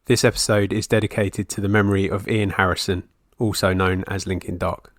This episode is dedicated to the memory of Ian Harrison, also known as Linkin Doc.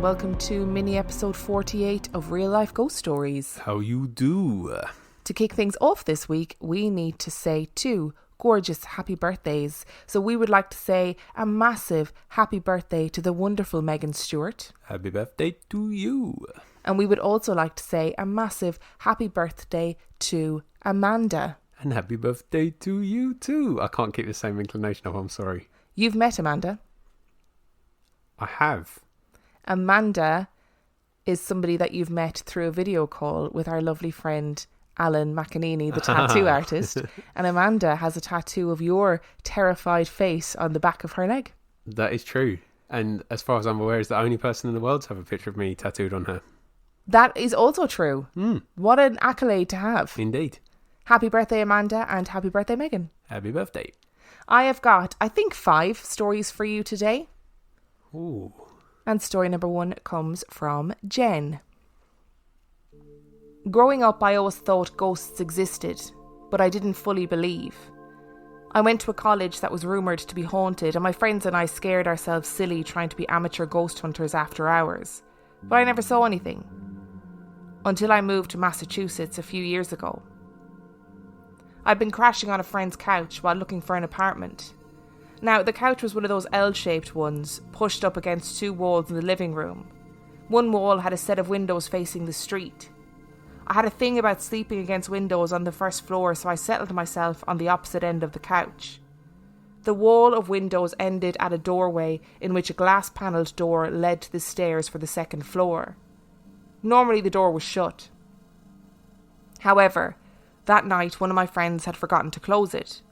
Welcome to mini episode 48 of Real Life Ghost Stories. How you do? To kick things off this week, we need to say 2 gorgeous happy birthdays. So we would like to say a massive happy birthday to the wonderful Megan Stewart. Happy birthday to you. And we would also like to say a massive happy birthday to Amanda. And happy birthday to you too. I can't keep the same inclination up, I'm sorry. You've met Amanda? I have. Amanda is somebody that you've met through a video call with our lovely friend Alan McEnany, the tattoo artist. And Amanda has a tattoo of your terrified face on the back of her leg. That is true. And as far as I'm aware, is the only person in the world to have a picture of me tattooed on her. That is also true. What an accolade to have. Indeed. Happy birthday, Amanda, and happy birthday, Megan. Happy birthday. I have got, I think, 5 stories for you today. Ooh. And story number 1 comes from Jen. Growing up, I always thought ghosts existed, but I didn't fully believe. I went to a college that was rumoured to be haunted, and my friends and I scared ourselves silly trying to be amateur ghost hunters after hours. But I never saw anything. Until I moved to Massachusetts a few years ago. I'd been crashing on a friend's couch while looking for an apartment. Now, the couch was one of those L-shaped ones, pushed up against 2 walls in the living room. One wall had a set of windows facing the street. I had a thing about sleeping against windows on the first floor, so I settled myself on the opposite end of the couch. The wall of windows ended at a doorway in which a glass-panelled door led to the stairs for the second floor. Normally the door was shut. However, that night one of my friends had forgotten to close it.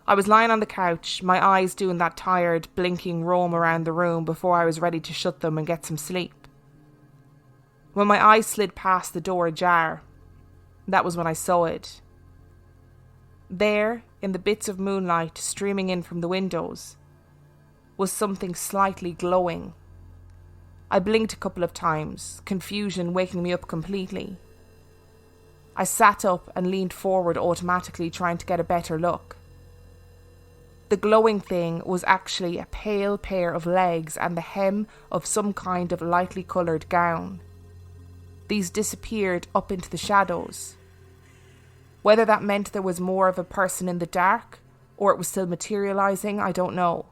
I was lying on the couch, my eyes doing that tired, blinking roam around the room before I was ready to shut them and get some sleep. When my eyes slid past the door ajar, that was when I saw it. There, in the bits of moonlight streaming in from the windows, was something slightly glowing. I blinked a couple of times, confusion waking me up completely. I sat up and leaned forward automatically, trying to get a better look. The glowing thing was actually a pale pair of legs and the hem of some kind of lightly coloured gown. These disappeared up into the shadows. Whether that meant there was more of a person in the dark, or it was still materialising, I don't know.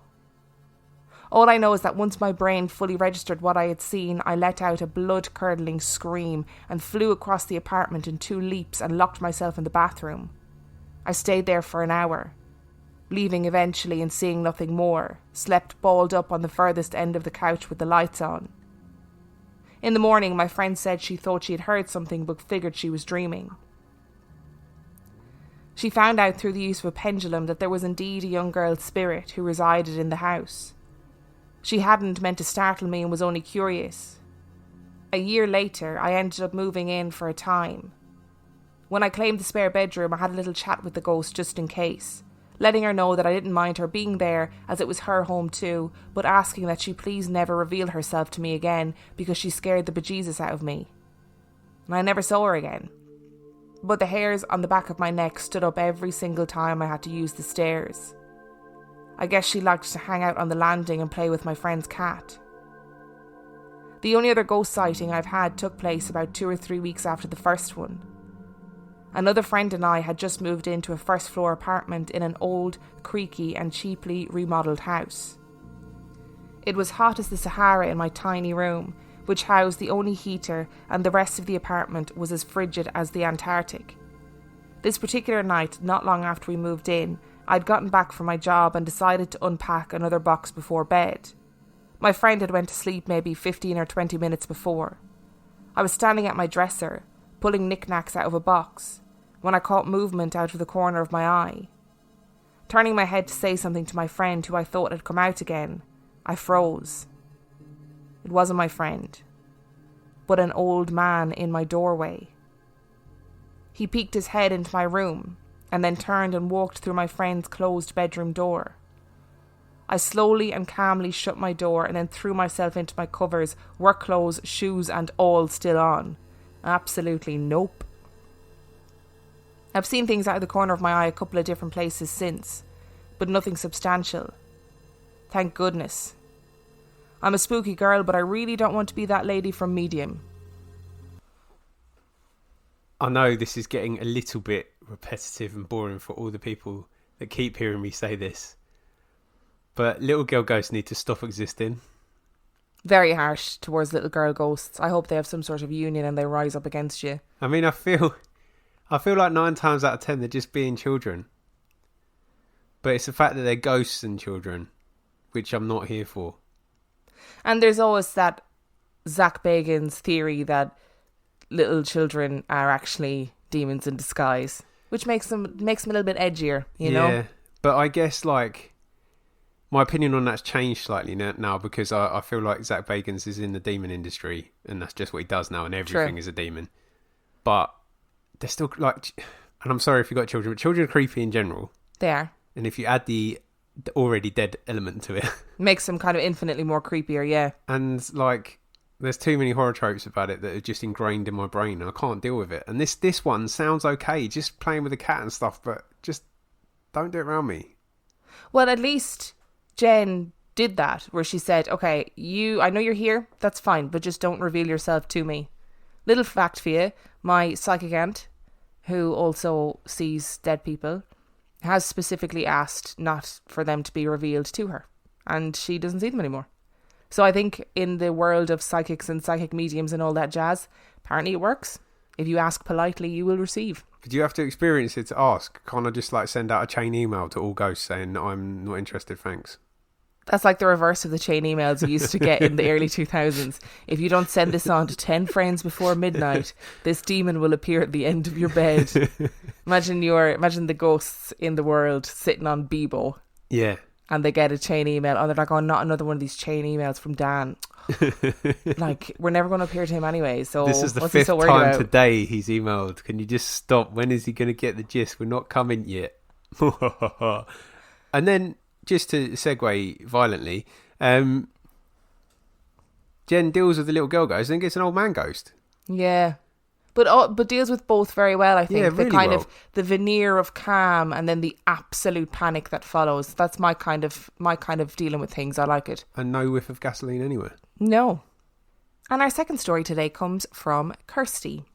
All I know is that once my brain fully registered what I had seen, I let out a blood-curdling scream and flew across the apartment in 2 leaps and locked myself in the bathroom. I stayed there for an hour. Leaving eventually and seeing nothing more, slept balled up on the furthest end of the couch with the lights on. In the morning, my friend said she thought she had heard something but figured she was dreaming. She found out through the use of a pendulum that there was indeed a young girl's spirit who resided in the house. She hadn't meant to startle me and was only curious. A year later, I ended up moving in for a time. When I claimed the spare bedroom, I had a little chat with the ghost just in case, letting her know that I didn't mind her being there as it was her home too, but asking that she please never reveal herself to me again because she scared the bejesus out of me. And I never saw her again. But the hairs on the back of my neck stood up every single time I had to use the stairs. I guess she liked to hang out on the landing and play with my friend's cat. The only other ghost sighting I've had took place about 2 or 3 weeks after the first one. Another friend and I had just moved into a first-floor apartment in an old, creaky and cheaply remodelled house. It was hot as the Sahara in my tiny room, which housed the only heater, and the rest of the apartment was as frigid as the Antarctic. This particular night, not long after we moved in, I'd gotten back from my job and decided to unpack another box before bed. My friend had went to sleep maybe 15 or 20 minutes before. I was standing at my dresser, pulling knickknacks out of a box, when I caught movement out of the corner of my eye. Turning my head to say something to my friend who I thought had come out again, I froze. It wasn't my friend, but an old man in my doorway. He peeked his head into my room and then turned and walked through my friend's closed bedroom door. I slowly and calmly shut my door and then threw myself into my covers, work clothes, shoes and all still on. Absolutely nope. I've seen things out of the corner of my eye a couple of different places since, but nothing substantial. Thank goodness. I'm a spooky girl, but I really don't want to be that lady from Medium. I know this is getting a little bit repetitive and boring for all the people that keep hearing me say this, but little girl ghosts need to stop existing. Very harsh towards little girl ghosts. I hope they have some sort of union and they rise up against you. I mean, I feel like 9 times out of 10 they're just being children. But it's the fact that they're ghosts and children, which I'm not here for. And there's always that Zach Bagans theory that little children are actually demons in disguise, which makes them a little bit edgier, you know? Yeah, but I guess, like, my opinion on that's changed slightly now because I feel like Zach Bagans is in the demon industry and that's just what he does now and everything is a demon. But they're still, like, and I'm sorry if you've got children, but children are creepy in general. They are. And if you add the already dead element to it, makes them kind of infinitely more creepier, yeah. And, like, there's too many horror tropes about it that are just ingrained in my brain and I can't deal with it. And this one sounds okay, just playing with a cat and stuff, but just don't do it around me. Well, at least Jen did that, where she said, okay, I know you're here, that's fine, but just don't reveal yourself to me. Little fact for you, my psychic aunt, who also sees dead people, has specifically asked not for them to be revealed to her, and she doesn't see them anymore. So I think in the world of psychics and psychic mediums and all that jazz, apparently it works. If you ask politely, you will receive. But you have to experience it to ask. Can't I just, like, send out a chain email to all ghosts saying I'm not interested, thanks? That's like the reverse of the chain emails you used to get in the early 2000s. If you don't send this on to 10 friends before midnight, this demon will appear at the end of your bed. Imagine the ghosts in the world sitting on Bebo. Yeah. And they get a chain email. Oh, they're like, oh, not another one of these chain emails from Dan. Like, we're never going to appear to him anyway. So this is the what's 5th so time about? today he's emailed. Can you just stop? When is he going to get the gist? We're not coming yet. And then, just to segue violently, Jen deals with the little girl ghost and then gets an old man ghost. Yeah. But deals with both very well, I think. Yeah, the really kind well. of the veneer of calm and then the absolute panic that follows. That's my kind of dealing with things. I like it. And no whiff of gasoline anywhere. No. And our second story today comes from Kirsty.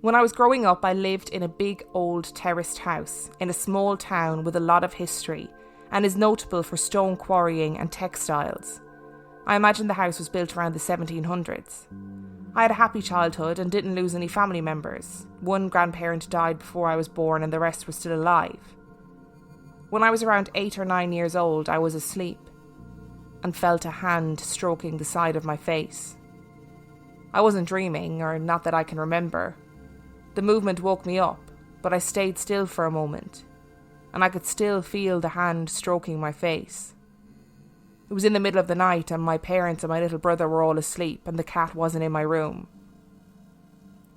When I was growing up, I lived in a big old terraced house in a small town with a lot of history and is notable for stone quarrying and textiles. I imagine the house was built around the 1700s. I had a happy childhood and didn't lose any family members. One grandparent died before I was born and the rest were still alive. When I was around 8 or 9 years old, I was asleep and felt a hand stroking the side of my face. I wasn't dreaming, or not that I can remember. The movement woke me up, but I stayed still for a moment, and I could still feel the hand stroking my face. It was in the middle of the night and my parents and my little brother were all asleep and the cat wasn't in my room.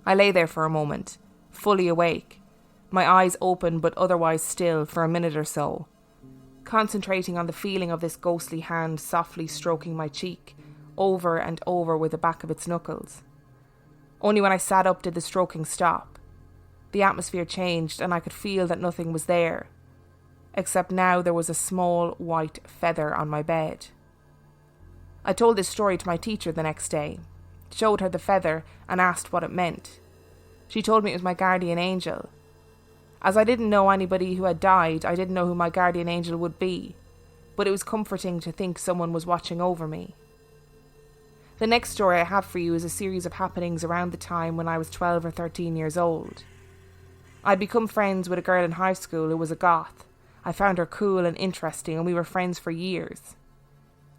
I lay there for a moment, fully awake, my eyes open but otherwise still for a minute or so, concentrating on the feeling of this ghostly hand softly stroking my cheek, over and over with the back of its knuckles. Only when I sat up did the stroking stop. The atmosphere changed and I could feel that nothing was there, except now there was a small white feather on my bed. I told this story to my teacher the next day, showed her the feather and asked what it meant. She told me it was my guardian angel. As I didn't know anybody who had died, I didn't know who my guardian angel would be, but it was comforting to think someone was watching over me. The next story I have for you is a series of happenings around the time when I was 12 or 13 years old. I'd become friends with a girl in high school who was a goth. I found her cool and interesting and we were friends for years.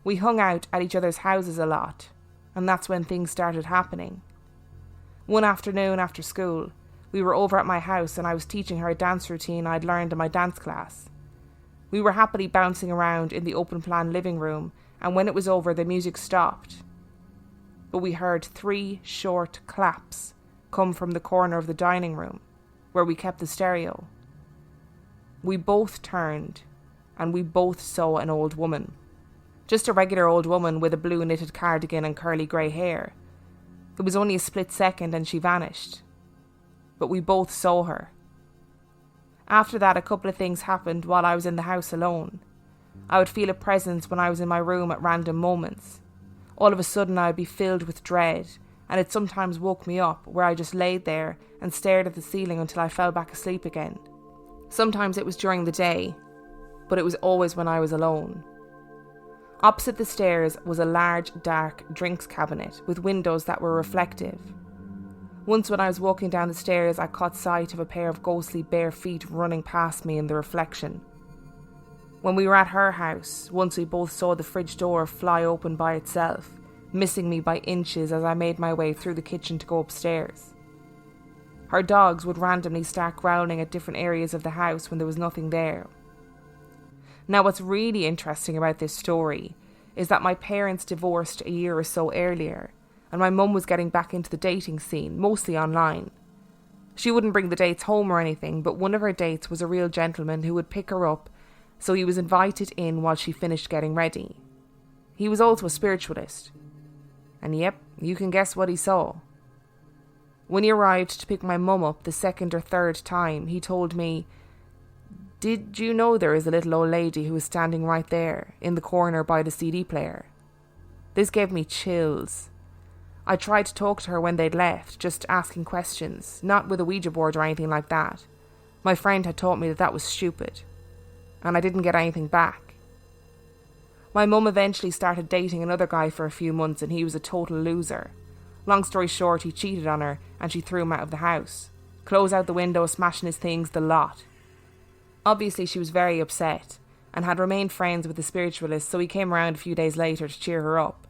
We hung out at each other's houses a lot, and that's when things started happening. One afternoon after school, we were over at my house and I was teaching her a dance routine I'd learned in my dance class. We were happily bouncing around in the open plan living room, and when it was over, the music stopped. But we heard 3 short claps come from the corner of the dining room, where we kept the stereo. We both turned, and we both saw an old woman. Just a regular old woman with a blue knitted cardigan and curly grey hair. It was only a split second and she vanished. But we both saw her. After that, a couple of things happened while I was in the house alone. I would feel a presence when I was in my room at random moments. All of a sudden I would be filled with dread, and it sometimes woke me up, where I just laid there and stared at the ceiling until I fell back asleep again. Sometimes it was during the day, but it was always when I was alone. Opposite the stairs was a large, dark drinks cabinet with windows that were reflective. Once when I was walking down the stairs, I caught sight of a pair of ghostly bare feet running past me in the reflection. When we were at her house, once we both saw the fridge door fly open by itself, missing me by inches as I made my way through the kitchen to go upstairs. Her dogs would randomly start growling at different areas of the house when there was nothing there. Now, what's really interesting about this story is that my parents divorced a year or so earlier, and my mum was getting back into the dating scene, mostly online. She wouldn't bring the dates home or anything, but one of her dates was a real gentleman who would pick her up, so he was invited in while she finished getting ready. He was also a spiritualist. And yep, you can guess what he saw. When he arrived to pick my mum up the second or third time, he told me, "Did you know there is a little old lady who is standing right there, in the corner by the CD player?" This gave me chills. I tried to talk to her when they'd left, just asking questions, not with a Ouija board or anything like that. My friend had taught me that that was stupid. And I didn't get anything back. My mum eventually started dating another guy for a few months, and he was a total loser. Long story short, he cheated on her and she threw him out of the house. Clothes out the window, smashing his things, the lot. Obviously she was very upset and had remained friends with the spiritualist, so he came around a few days later to cheer her up.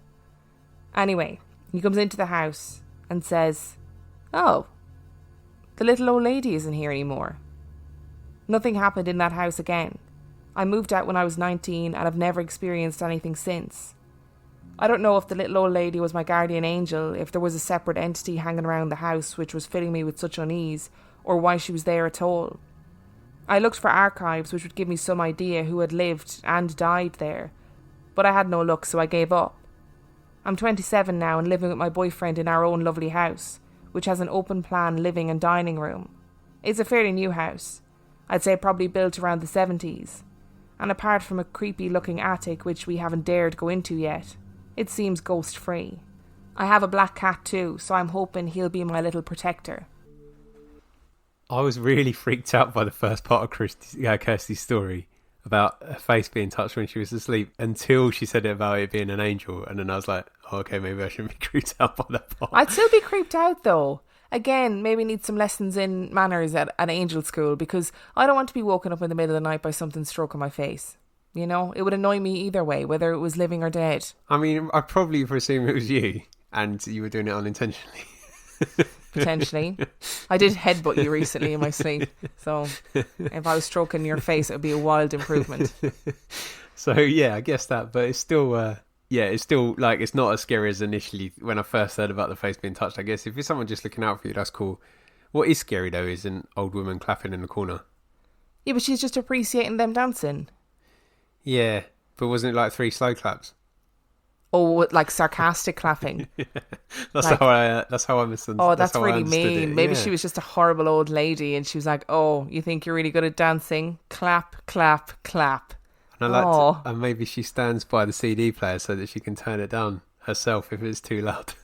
Anyway, he comes into the house and says, "Oh, the little old lady isn't here anymore." Nothing happened in that house again. I moved out when I was 19 and I've never experienced anything since. I don't know if the little old lady was my guardian angel, if there was a separate entity hanging around the house which was filling me with such unease, or why she was there at all. I looked for archives which would give me some idea who had lived and died there, but I had no luck, so I gave up. I'm 27 now and living with my boyfriend in our own lovely house, which has an open plan living and dining room. It's a fairly new house. I'd say probably built around the 70s. And apart from a creepy looking attic which we haven't dared go into yet, it seems ghost free. I have a black cat too, so I'm hoping he'll be my little protector. I was really freaked out by the first part of Kirsty's story about her face being touched when she was asleep, until she said it about it being an angel, and then I was like, oh, okay, maybe I shouldn't be creeped out by that part. I'd still be creeped out though. Again, maybe need some lessons in manners at an angel school, because I don't want to be woken up in the middle of the night by something stroking my face. You know, it would annoy me either way, whether it was living or dead. I mean, I probably presume it was you, and you were doing it unintentionally. Potentially. I did headbutt you recently in my sleep, so if I was stroking your face, it would be a wild improvement. So yeah, I guess that, but it's still... it's still, like, it's not as scary as initially when I first heard about the face being touched. I guess if it's someone just looking out for you, that's cool. What is scary, though, is an old woman clapping in the corner. Yeah, but she's just appreciating them dancing. Yeah, but wasn't it like 3 slow claps? Oh, like sarcastic clapping. Yeah. That's like, how I misunderstood. Oh, that's really mean. It. Maybe she was just a horrible old lady and she was like, "Oh, you think you're really good at dancing? Clap, clap, clap." And maybe she stands by the CD player so that she can turn it down herself if it's too loud.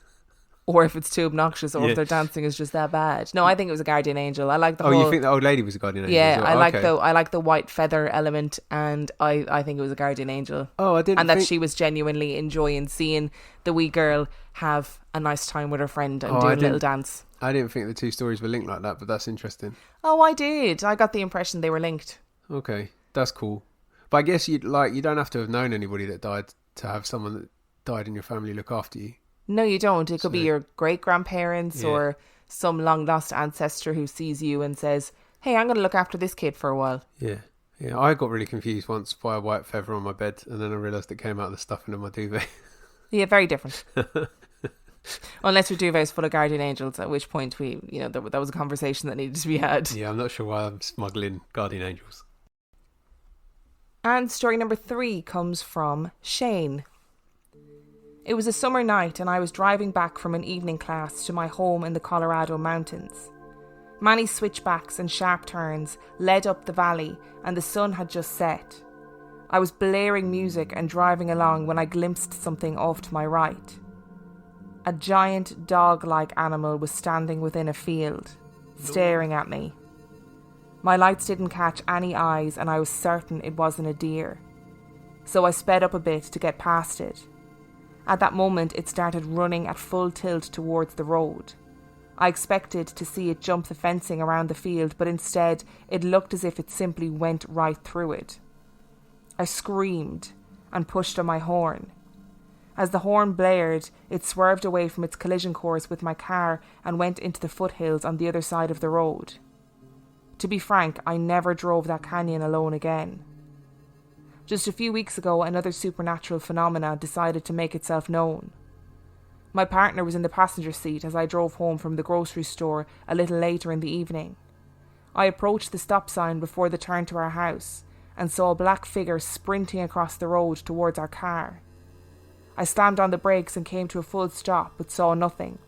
Or if it's too obnoxious, or if their dancing is just that bad. No, I think it was a guardian angel. I like the whole... you think the old lady was a guardian angel? Yeah, well? I like the white feather element, and I think it was a guardian angel. Oh, I didn't. And that she was genuinely enjoying seeing the wee girl have a nice time with her friend and do a little dance. I didn't think the two stories were linked like that, but that's interesting. Oh, I did. I got the impression they were linked. Okay, that's cool. But I guess you don't have to have known anybody that died to have someone that died in your family look after you. No, you don't. It could be your great-grandparents or some long-lost ancestor who sees you and says, "Hey, I'm going to look after this kid for a while." Yeah. Yeah, I got really confused once by a white feather on my bed, and then I realised it came out of the stuffing of my duvet. Yeah, very different. Unless your duvet is full of guardian angels, at which point that was a conversation that needed to be had. Yeah, I'm not sure why I'm smuggling guardian angels. And story number 3 comes from Shane. It was a summer night and I was driving back from an evening class to my home in the Colorado mountains. Many switchbacks and sharp turns led up the valley and the sun had just set. I was blaring music and driving along when I glimpsed something off to my right. A giant dog-like animal was standing within a field, staring at me. My lights didn't catch any eyes and I was certain it wasn't a deer. So I sped up a bit to get past it. At that moment it started running at full tilt towards the road. I expected to see it jump the fencing around the field, but instead it looked as if it simply went right through it. I screamed and pushed on my horn. As the horn blared, it swerved away from its collision course with my car and went into the foothills on the other side of the road. To be frank, I never drove that canyon alone again. Just a few weeks ago, another supernatural phenomena decided to make itself known. My partner was in the passenger seat as I drove home from the grocery store a little later in the evening. I approached the stop sign before the turn to our house and saw a black figure sprinting across the road towards our car. I slammed on the brakes and came to a full stop but saw nothing.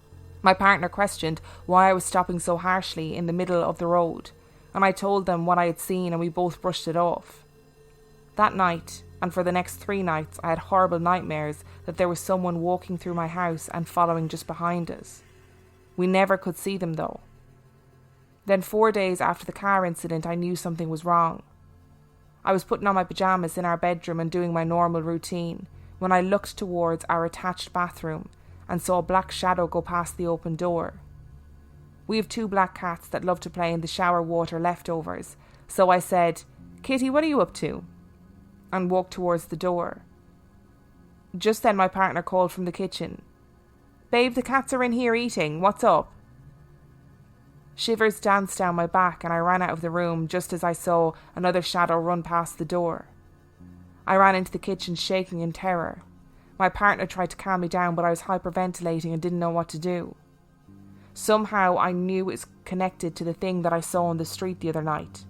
My partner questioned why I was stopping so harshly in the middle of the road, and I told them what I had seen and we both brushed it off. That night, and for the next 3 nights, I had horrible nightmares that there was someone walking through my house and following just behind us. We never could see them though. Then 4 days after the car incident, I knew something was wrong. I was putting on my pyjamas in our bedroom and doing my normal routine when I looked towards our attached bathroom and saw a black shadow go past the open door. We have 2 black cats that love to play in the shower water leftovers, so I said, "Kitty, what are you up to?" and walked towards the door. Just then my partner called from the kitchen. "Babe, the cats are in here eating. What's up?" Shivers danced down my back and I ran out of the room just as I saw another shadow run past the door. I ran into the kitchen shaking in terror. My partner tried to calm me down, but I was hyperventilating and didn't know what to do. Somehow I knew it was connected to the thing that I saw on the street the other night.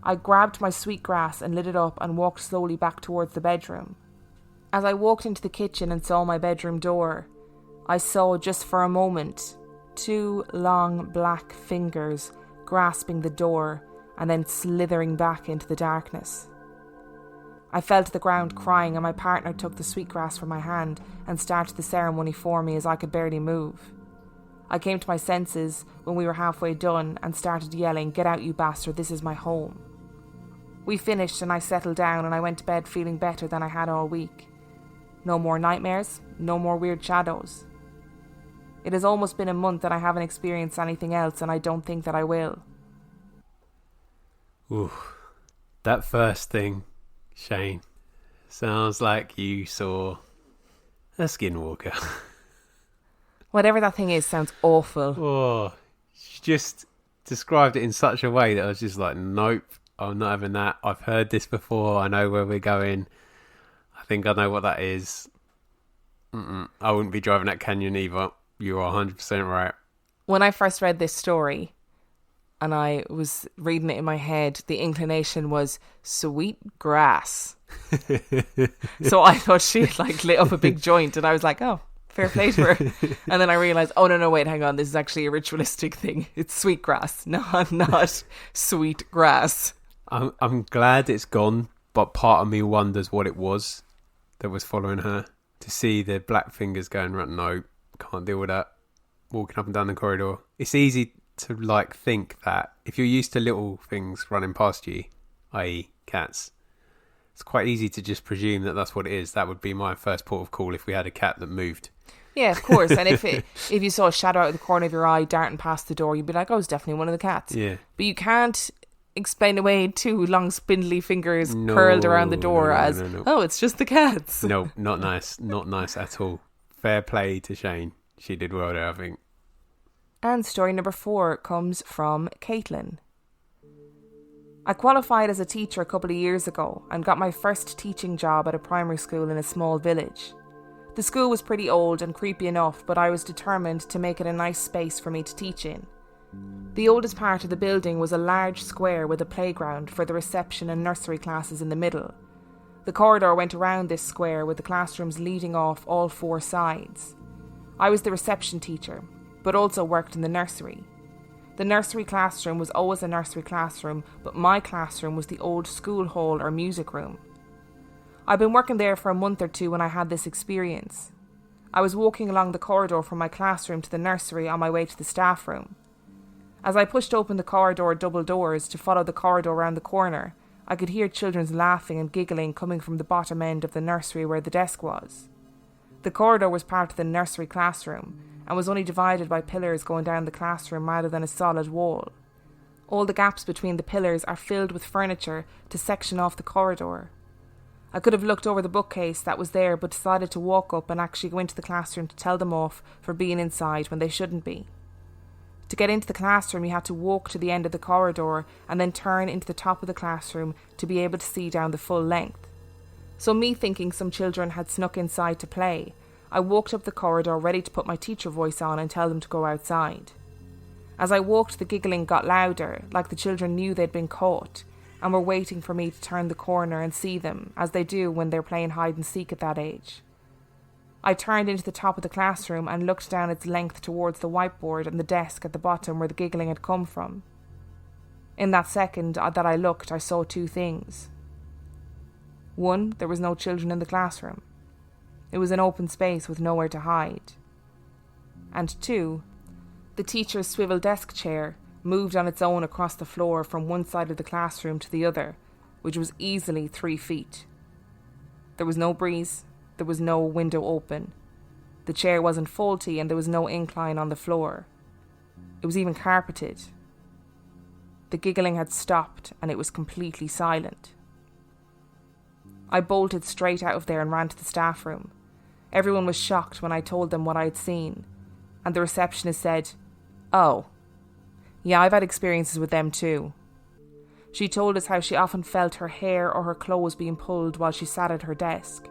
I grabbed my sweetgrass and lit it up and walked slowly back towards the bedroom. As I walked into the kitchen and saw my bedroom door, I saw just for a moment 2 long black fingers grasping the door and then slithering back into the darkness. I fell to the ground crying and my partner took the sweetgrass from my hand and started the ceremony for me as I could barely move. I came to my senses when we were halfway done and started yelling, "Get out, you bastard, this is my home." We finished and I settled down and I went to bed feeling better than I had all week. No more nightmares, no more weird shadows. It has almost been a month and I haven't experienced anything else and I don't think that I will. Ooh, that first thing, Shane, sounds like you saw a skinwalker. Whatever that thing is sounds awful. Oh, she just described it in such a way that I was just like, nope, I'm not having that. I've heard this before. I know where we're going. I think I know what that is. I wouldn't be driving that canyon either. You are 100% right. When I first read this story and I was reading it in my head, the inclination was sweet grass. So I thought she lit up a big joint and I was like, oh, fair play to her. And then I realised, oh no, wait, hang on, this is actually a ritualistic thing. It's sweet grass. No, I'm not sweet grass. I'm glad it's gone, but part of me wonders what it was that was following her. To see the black fingers going, no, can't deal with that. Walking up and down the corridor. It's easy to think that if you're used to little things running past you, i.e. cats, it's quite easy to just presume that that's what it is. That would be my first port of call if we had a cat that moved. Yeah, of course. And if you saw a shadow out of the corner of your eye darting past the door, you'd be like, oh, it's definitely one of the cats. Yeah. But you can't explain away 2 long spindly fingers curled around the door no. Oh, it's just the cats. No, not nice. Not nice at all. Fair play to Shane. She did well there, I think. And story number 4 comes from Caitlin. I qualified as a teacher a couple of years ago and got my first teaching job at a primary school in a small village. The school was pretty old and creepy enough, but I was determined to make it a nice space for me to teach in. The oldest part of the building was a large square with a playground for the reception and nursery classes in the middle. The corridor went around this square with the classrooms leading off all four sides. I was the reception teacher, but also worked in the nursery. The nursery classroom was always a nursery classroom, but my classroom was the old school hall or music room. I'd been working there for a month or two when I had this experience. I was walking along the corridor from my classroom to the nursery on my way to the staff room. As I pushed open the corridor double doors to follow the corridor around the corner, I could hear children's laughing and giggling coming from the bottom end of the nursery where the desk was. The corridor was part of the nursery classroom and was only divided by pillars going down the classroom rather than a solid wall. All the gaps between the pillars are filled with furniture to section off the corridor. I could have looked over the bookcase that was there, but decided to walk up and actually go into the classroom to tell them off for being inside when they shouldn't be. To get into the classroom, you had to walk to the end of the corridor and then turn into the top of the classroom to be able to see down the full length. So me thinking some children had snuck inside to play, I walked up the corridor ready to put my teacher voice on and tell them to go outside. As I walked, the giggling got louder, like the children knew they'd been caught, and were waiting for me to turn the corner and see them, as they do when they're playing hide and seek at that age. I turned into the top of the classroom and looked down its length towards the whiteboard and the desk at the bottom where the giggling had come from. In that second that I looked, I saw two things. One, there was no children in the classroom. It was an open space with nowhere to hide. And two, the teacher's swivel desk chair moved on its own across the floor from one side of the classroom to the other, which was easily 3 feet. There was no breeze, there was no window open. The chair wasn't faulty and there was no incline on the floor. It was even carpeted. The giggling had stopped and it was completely silent. I bolted straight out of there and ran to the staff room. Everyone was shocked when I told them what I had seen, and the receptionist said, "Oh, yeah, I've had experiences with them too." She told us how she often felt her hair or her clothes being pulled while she sat at her desk.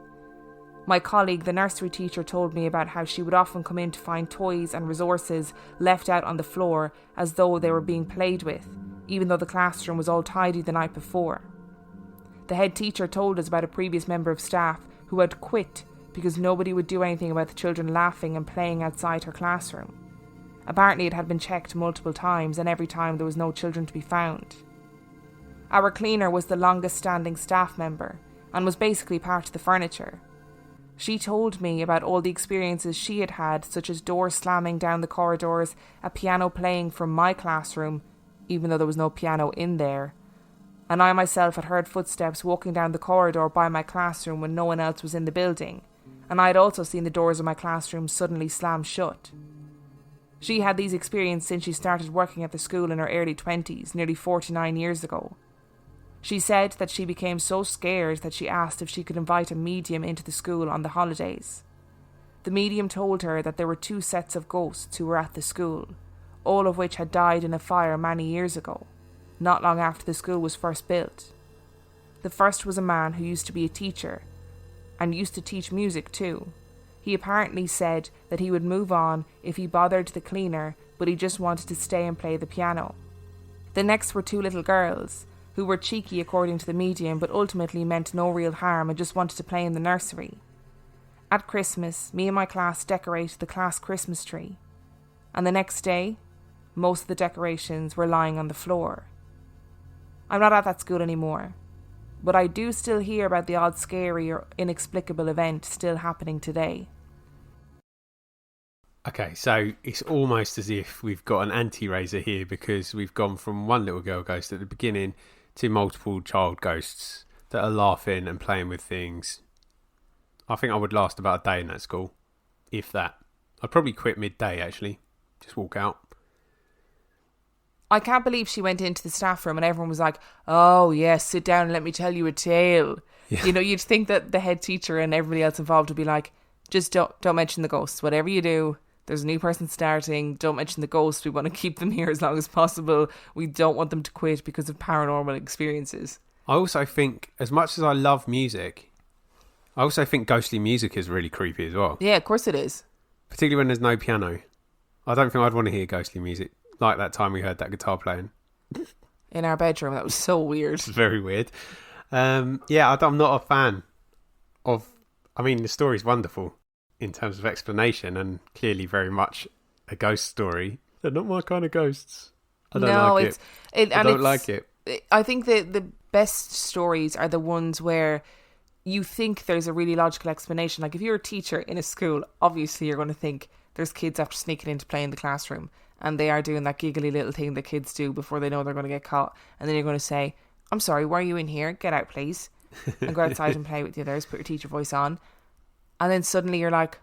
My colleague, the nursery teacher, told me about how she would often come in to find toys and resources left out on the floor as though they were being played with, even though the classroom was all tidy the night before. The head teacher told us about a previous member of staff who had quit because nobody would do anything about the children laughing and playing outside her classroom. Apparently it had been checked multiple times and every time there was no children to be found. Our cleaner was the longest standing staff member and was basically part of the furniture. She told me about all the experiences she had had, such as doors slamming down the corridors, a piano playing from my classroom, even though there was no piano in there, and I myself had heard footsteps walking down the corridor by my classroom when no one else was in the building, and I had also seen the doors of my classroom suddenly slam shut. She had these experiences since she started working at the school in her early 20s, nearly 49 years ago. She said that she became so scared that she asked if she could invite a medium into the school on the holidays. The medium told her that there were 2 sets of ghosts who were at the school, all of which had died in a fire many years ago, not long after the school was first built. The first was a man who used to be a teacher, and used to teach music too. He apparently said that he would move on if he bothered the cleaner, but he just wanted to stay and play the piano. The next were 2 little girls, who were cheeky according to the medium, but ultimately meant no real harm and just wanted to play in the nursery. At Christmas, me and my class decorated the class Christmas tree, and the next day, most of the decorations were lying on the floor. I'm not at that school anymore, but I do still hear about the odd scary or inexplicable event still happening today. Okay, so it's almost as if we've got an anti-Razor here, because we've gone from one little girl ghost at the beginning to multiple child ghosts that are laughing and playing with things. I think I would last about a day in that school, if that. I'd probably quit midday, actually. Just walk out. I can't believe she went into the staff room and everyone was like, "Oh yes, sit down and let me tell you a tale." Yeah. You know, you'd think that the head teacher and everybody else involved would be like, "Just don't mention the ghosts. Whatever you do, there's a new person starting. Don't mention the ghost. We want to keep them here as long as possible. We don't want them to quit because of paranormal experiences. I also think, as much as I love music, I also think ghostly music is really creepy as well. Yeah, of course it is. Particularly when there's no piano. I don't think I'd want to hear ghostly music. Like that time we heard that guitar playing. In our bedroom. That was so weird. It's very weird. I'm not a fan of... I mean, the story's wonderful in terms of explanation and clearly very much a ghost story. They're not my kind of ghosts. I don't like it. I don't like it. I think the best stories are the ones where you think there's a really logical explanation. Like if you're a teacher in a school, obviously you're going to think there's kids after sneaking in to play in the classroom and they are doing that giggly little thing that kids do before they know they're going to get caught. And then you're going to say, I'm sorry, why are you in here? Get out, please. And go outside and play with the others. Put your teacher voice on. And then suddenly you're like,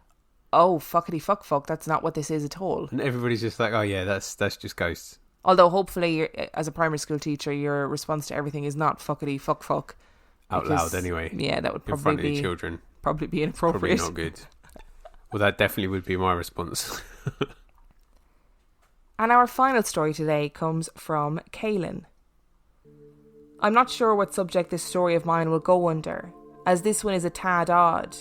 oh, fuckity fuck, that's not what this is at all. And everybody's just like, oh yeah, that's just ghosts. Although hopefully, as a primary school teacher, your response to everything is not fuckity fuck. Out loud anyway. Yeah, that would probably in front of the children. Probably be inappropriate. Probably not good. Well, that definitely would be my response. And our final story today comes from Kaylin. I'm not sure what subject this story of mine will go under, as this one is a tad odd.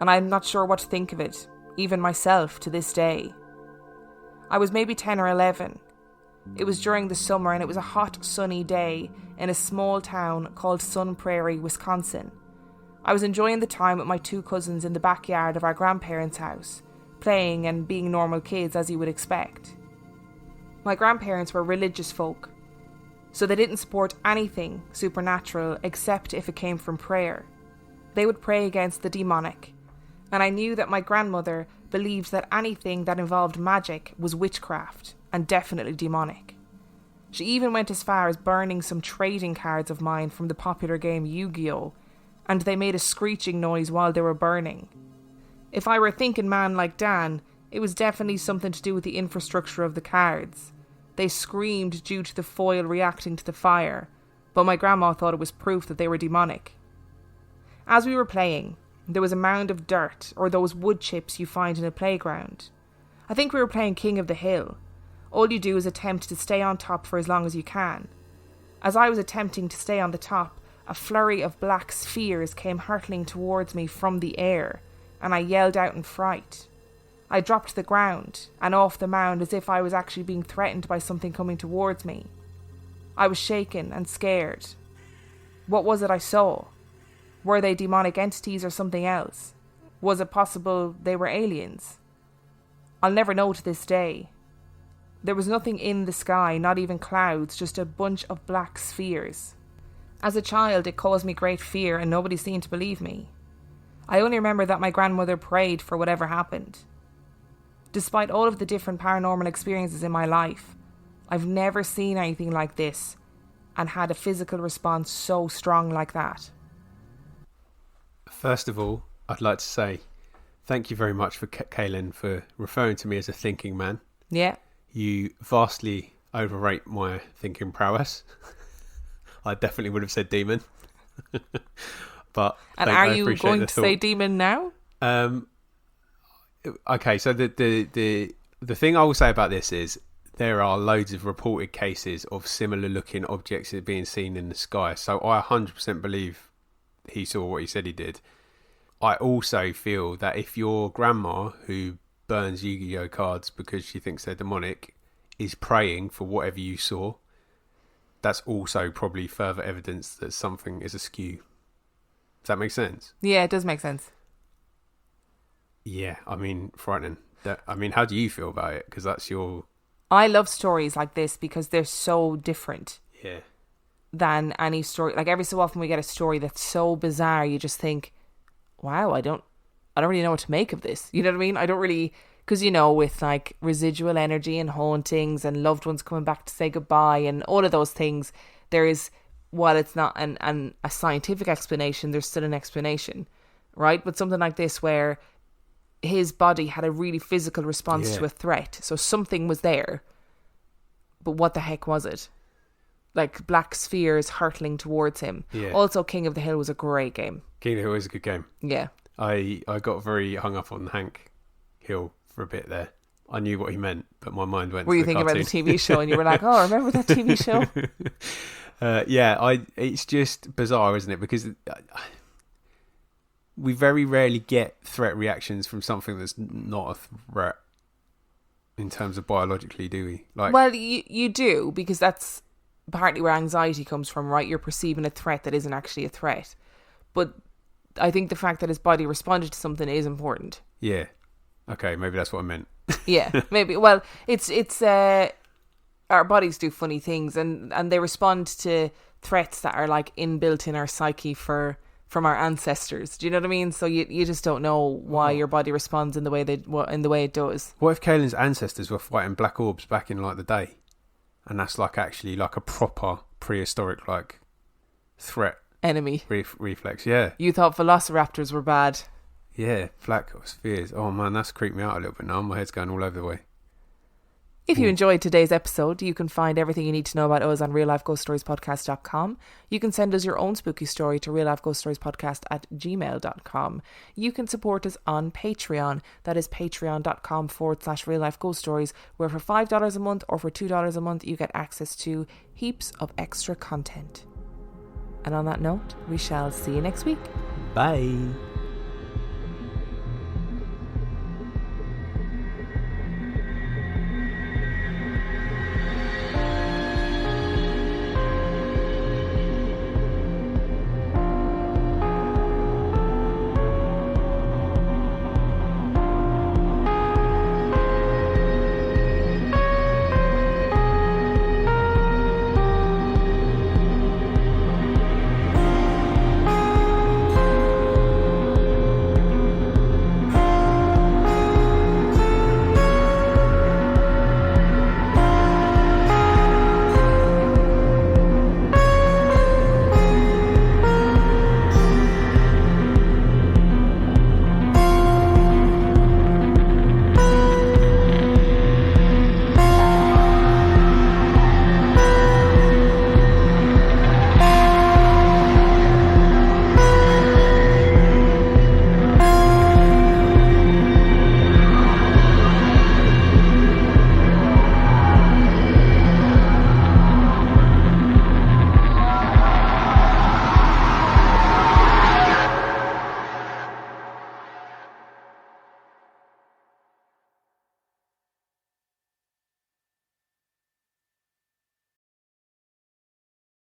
And I'm not sure what to think of it, even myself to this day. I was maybe 10 or 11. It was during the summer and it was a hot, sunny day in a small town called Sun Prairie, Wisconsin. I was enjoying the time with my 2 cousins in the backyard of our grandparents' house, playing and being normal kids as you would expect. My grandparents were religious folk, so they didn't support anything supernatural except if it came from prayer. They would pray against the demonic, and I knew that my grandmother believed that anything that involved magic was witchcraft and definitely demonic. She even went as far as burning some trading cards of mine from the popular game Yu-Gi-Oh!, and they made a screeching noise while they were burning. If I were a thinking man like Dan, it was definitely something to do with the infrastructure of the cards. They screamed due to the foil reacting to the fire, but my grandma thought it was proof that they were demonic. As we were playing, there was a mound of dirt, or those wood chips you find in a playground. I think we were playing King of the Hill. All you do is attempt to stay on top for as long as you can. As I was attempting to stay on the top, a flurry of black spheres came hurtling towards me from the air, and I yelled out in fright. I dropped to the ground and off the mound as if I was actually being threatened by something coming towards me. I was shaken and scared. What was it I saw? Were they demonic entities or something else? Was it possible they were aliens? I'll never know to this day. There was nothing in the sky, not even clouds, just a bunch of black spheres. As a child, it caused me great fear and nobody seemed to believe me. I only remember that my grandmother prayed for whatever happened. Despite all of the different paranormal experiences in my life, I've never seen anything like this and had a physical response so strong like that. First of all, I'd like to say thank you very much for Kaylin for referring to me as a thinking man. Yeah. You vastly overrate my thinking prowess. I definitely would have said demon. But and are you going to say demon now? Okay, so the thing I will say about this is there are loads of reported cases of similar looking objects being seen in the sky. So I 100% believe he saw what he said he did. I also feel that if your grandma, who burns Yu-Gi-Oh cards because she thinks they're demonic, is praying for whatever you saw, that's also probably further evidence that something is askew. Does that make sense? Yeah, it does make sense. Yeah, I mean, frightening. How do you feel about it? Because that's your... I love stories like this because they're so different. Yeah. Than any story. Like every so often we get a story that's so bizarre, you just think, wow, I don't really know what to make of this. You know what I mean? I don't really... Because, you know, with like residual energy and hauntings and loved ones coming back to say goodbye and all of those things, there is, while it's not a scientific explanation, there's still an explanation, right? But something like this where his body had a really physical response to a threat. So something was there, but what the heck was it? Like black spheres hurtling towards him. Yeah. Also, King of the Hill was a great game. King of the Hill was a good game. Yeah. I got very hung up on Hank Hill for a bit there. I knew what he meant, but my mind went Were to you the thinking cartoon. about the TV show and you were like, oh, remember that TV show? It's just bizarre, isn't it? Because we very rarely get threat reactions from something that's not a threat in terms of biologically, do we? Well, you do, because that's partly where anxiety comes from, right? You're perceiving a threat that isn't actually a threat. But I think the fact that his body responded to something is important. Yeah. Okay, maybe that's what I meant. Yeah, maybe. Well, it's our bodies do funny things, and they respond to threats that are like inbuilt in our psyche from our ancestors. Do you know what I mean? So you just don't know why your body responds in the way it does. What if Kaylin's ancestors were fighting black orbs back in like the day, and that's like actually like a proper prehistoric like threat Enemy reflex? Yeah. You thought velociraptors were bad. Yeah, black spheres. Oh man, that's creeped me out a little bit now. My head's going all over the way. If you enjoyed today's episode, you can find everything you need to know about us on reallifeghoststoriespodcast.com. You can send us your own spooky story to reallifeghoststoriespodcast@gmail.com. You can support us on Patreon. That is patreon.com/reallifeghoststories, where for $5 a month or for $2 a month, you get access to heaps of extra content. And on that note, we shall see you next week. Bye.